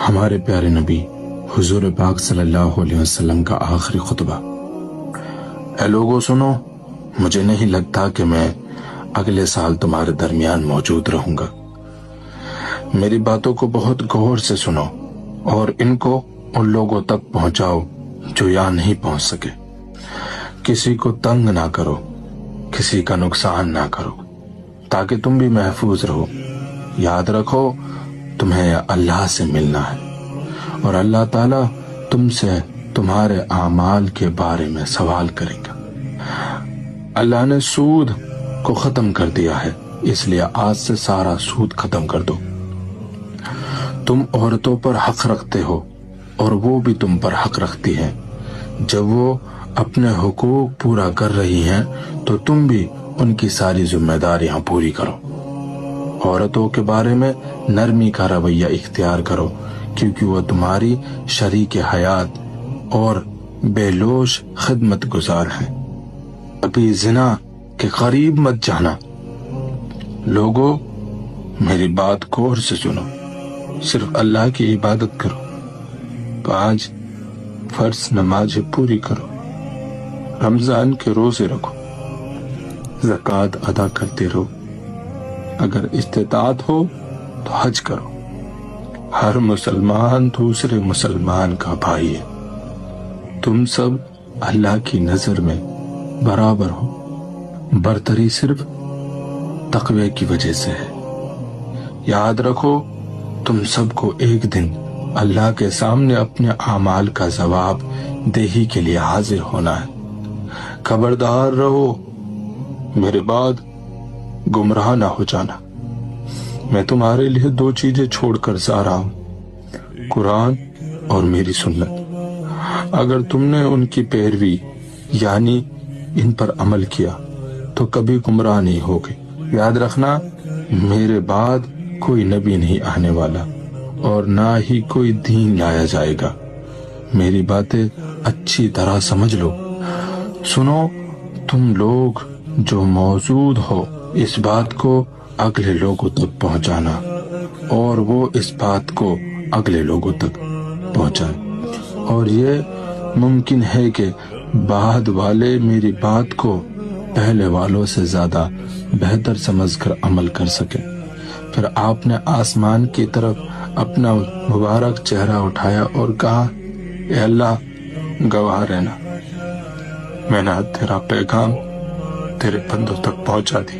ہمارے پیارے نبی حضور پاک صلی اللہ علیہ وسلم کا آخری خطبہ۔ اے لوگوں سنو، مجھے نہیں لگتا کہ میں اگلے سال تمہارے درمیان موجود رہوں گا۔ میری باتوں کو بہت غور سے سنو اور ان کو ان لوگوں تک پہنچاؤ جو یہاں نہیں پہنچ سکے۔ کسی کو تنگ نہ کرو، کسی کا نقصان نہ کرو، تاکہ تم بھی محفوظ رہو۔ یاد رکھو تمہیں اللہ سے ملنا ہے اور اللہ تعالیٰ تم سے تمہارے اعمال کے بارے میں سوال کرے گا۔ اللہ نے سود کو ختم کر دیا ہے، اس لیے آج سے سارا سود ختم کر دو۔ تم عورتوں پر حق رکھتے ہو اور وہ بھی تم پر حق رکھتی ہیں۔ جب وہ اپنے حقوق پورا کر رہی ہیں تو تم بھی ان کی ساری ذمہ داریاں پوری کرو۔ عورتوں کے بارے میں نرمی کا رویہ اختیار کرو، کیونکہ وہ تمہاری شریک حیات اور بے لوش خدمت گزار ہیں۔ ابھی زنا کے قریب مت جانا۔ لوگوں میری بات غور سے سنو، صرف اللہ کی عبادت کرو، 5 فرض نمازیں پوری کرو، رمضان کے روزے رکھو، زکوٰۃ ادا کرتے رہو، اگر استطاعت ہو تو حج کرو۔ ہر مسلمان دوسرے مسلمان کا بھائی ہے۔ تم سب اللہ کی نظر میں برابر ہو، برتری صرف تقوی کی وجہ سے ہے۔ یاد رکھو تم سب کو ایک دن اللہ کے سامنے اپنے اعمال کا جواب دہی کے لیے حاضر ہونا ہے۔ خبردار رہو، میرے بعد گمراہ نہ ہو جانا۔ میں تمہارے لیے 2 چیزیں چھوڑ کر جا رہا ہوں، قرآن اور میری سنت۔ اگر تم نے ان کی پیروی یعنی ان پر عمل کیا تو کبھی گمراہ نہیں ہوگے۔ یاد رکھنا میرے بعد کوئی نبی نہیں آنے والا اور نہ ہی کوئی دین لایا جائے گا۔ میری باتیں اچھی طرح سمجھ لو۔ سنو تم لوگ جو موجود ہو، اس بات کو اگلے لوگوں تک پہنچانا اور وہ اس بات کو اگلے لوگوں تک پہنچائیں، اور یہ ممکن ہے کہ بعد والے میری بات کو پہلے والوں سے زیادہ بہتر سمجھ کر عمل کر سکیں۔ پھر آپ نے آسمان کی طرف اپنا مبارک چہرہ اٹھایا اور کہا، اے اللہ گواہ رہنا، میں نے تیرا پیغام تیرے بندوں تک پہنچا دی۔